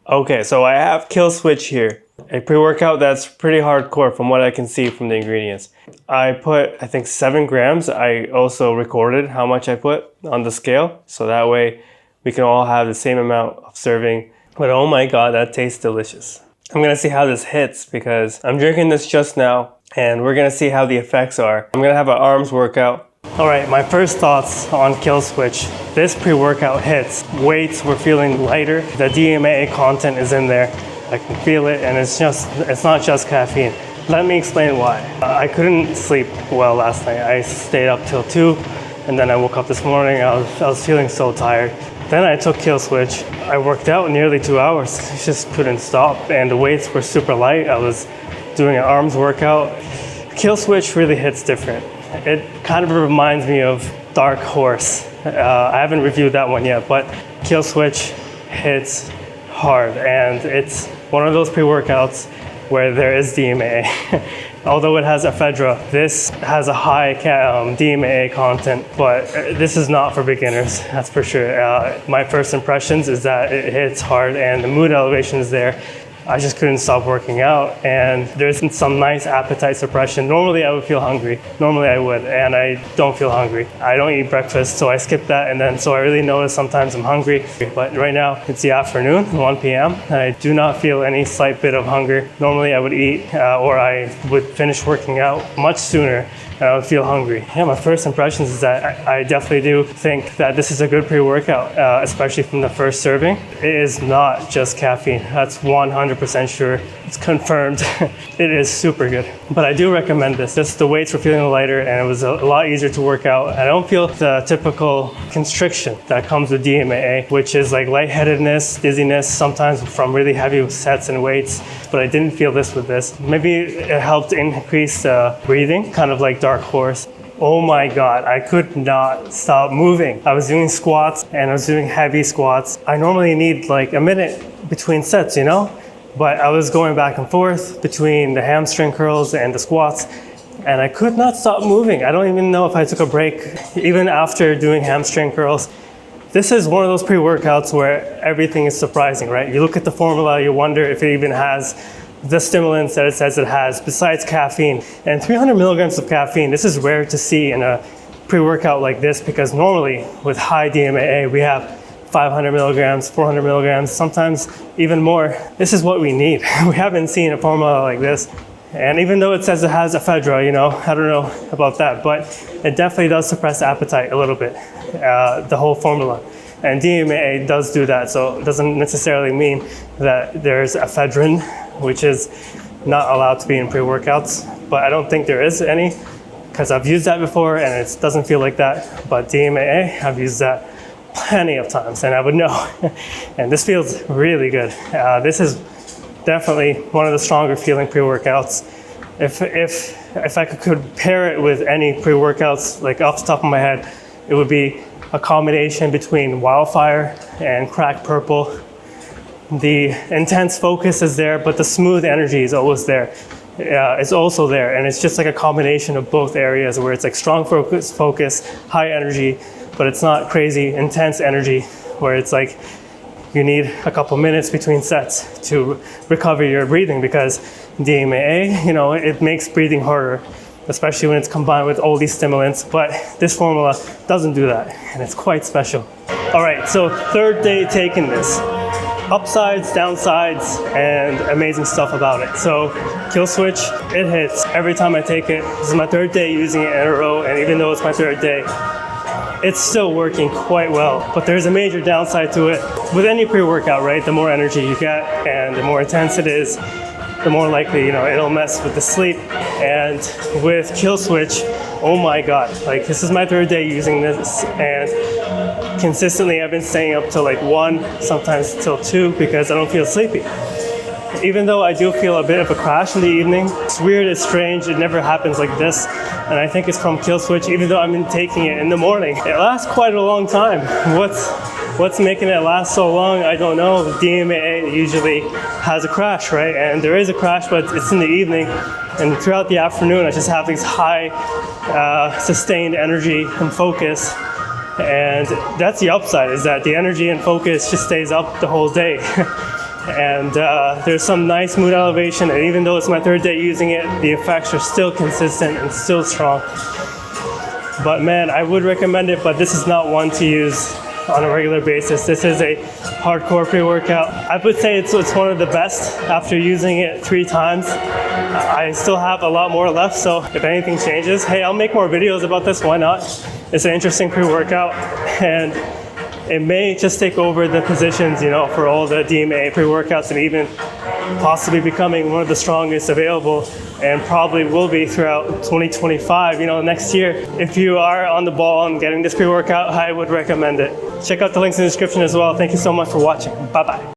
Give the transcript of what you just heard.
Okay, so I have Killswitch here, a pre-workout that's pretty hardcore from what I can see from the ingredients. I put, I think, 7 grams. I also recorded how much I put on the scale, so that way we can all have the same amount of serving. But oh my god, that tastes delicious. I'm gonna see how this hits because I'm drinking this just now, and we're gonna see how the effects are. I'm gonna have an arms workout. All right, my first thoughts on Killswitch. This pre-workout hits. Weights were feeling lighter. The DMAA content is in there. I can feel it, and it's not just caffeine. Let me explain why. I couldn't sleep well last night. I stayed up till 2, and then I woke up this morning. I was feeling so tired. Then I took Killswitch. I worked out nearly 2 hours. I just couldn't stop, and the weights were super light. I was doing an arms workout. Killswitch really hits different. It kind of reminds me of Dark Horse. I haven't reviewed that one yet, but Killswitch hits hard, and it's one of those pre-workouts where there is DMAA. Although it has ephedra, this has a high DMAA content, but this is not for beginners, that's for sure. My first impressions is that it hits hard and the mood elevation is there. I just couldn't stop working out, and there's some nice appetite suppression. Normally I would feel hungry, and I don't feel hungry. I don't eat breakfast, so I skip that, and then so I really notice sometimes I'm hungry. But right now it's the afternoon, 1 p.m., and I do not feel any slight bit of hunger. Normally I would eat, or I would finish working out much sooner, and I would feel hungry. Yeah, my first impressions is that I definitely do think that this is a good pre-workout, especially from the first serving. It is not just caffeine, that's 100% sure. It's confirmed. It is super good. But I do recommend this. Just the weights were feeling lighter, and it was a lot easier to work out. I don't feel the typical constriction that comes with DMAA, which is like lightheadedness, dizziness, sometimes from really heavy sets and weights, but I didn't feel this with this. Maybe it helped increase breathing, kind of like Dark Horse. Oh my god, I could not stop moving. I was doing squats, and I was doing heavy squats. I normally need like a minute between sets, you know? But I was going back and forth between the hamstring curls and the squats, and I could not stop moving. I don't even know if I took a break, even after doing hamstring curls. This is one of those pre-workouts where everything is surprising, right? You look at the formula, you wonder if it even has the stimulants that it says it has, besides caffeine. And 300 milligrams of caffeine, this is rare to see in a pre-workout like this, because normally with high DMAA, we have 500 milligrams, 400 milligrams, sometimes even more. This is what we need. We haven't seen a formula like this. And even though it says it has ephedra, you know, I don't know about that, but it definitely does suppress appetite a little bit, the whole formula. And DMAA does do that, so it doesn't necessarily mean that there's ephedrine, which is not allowed to be in pre-workouts, but I don't think there is any, because I've used that before and it doesn't feel like that. But DMAA, I've used that plenty of times, and I would know. And this feels really good. This is definitely one of the stronger feeling pre-workouts. If I could pair it with any pre-workouts, like off the top of my head, it would be a combination between Wildfire and Crack Purple. The intense focus is there, but the smooth energy is always there. It's also there, and it's just like a combination of both areas where it's like strong focus, high energy, but it's not crazy intense energy where it's like you need a couple minutes between sets to recover your breathing, because DMAA, you know, it makes breathing harder, especially when it's combined with all these stimulants. But this formula doesn't do that, and it's quite special. All right, so third day taking this. Upsides, downsides, and amazing stuff about it. So Killswitch, it hits every time I take it. This is my third day using it in a row, and even though it's my third day, it's still working quite well. But there's a major downside to it. With any pre-workout, right, the more energy you get and the more intense it is, the more likely, you know, it'll mess with the sleep. And with Killswitch, oh my god, like this is my third day using this, and consistently I've been staying up till like 1, sometimes till 2, because I don't feel sleepy. Even though I do feel a bit of a crash in the evening, it's weird, it's strange, it never happens like this. And I think it's from Killswitch, even though I've been taking it in the morning. It lasts quite a long time. What's making it last so long, I don't know. DMAA usually has a crash, right? And there is a crash, but it's in the evening. And throughout the afternoon, I just have these high sustained energy and focus. And that's the upside, is that the energy and focus just stays up the whole day. and there's some nice mood elevation, and even though it's my third day using it, the effects are still consistent and still strong. But man, I would recommend it, but this is not one to use on a regular basis. This is a hardcore pre-workout. I would say it's one of the best after using it 3 times. I still have a lot more left, so if anything changes, hey, I'll make more videos about this, why not? It's an interesting pre-workout, and it may just take over the positions, you know, for all the DMAA pre-workouts, and even possibly becoming one of the strongest available, and probably will be throughout 2025, you know, next year. If you are on the ball on getting this pre-workout, I would recommend it. Check out the links in the description as well. Thank you so much for watching. Bye-bye.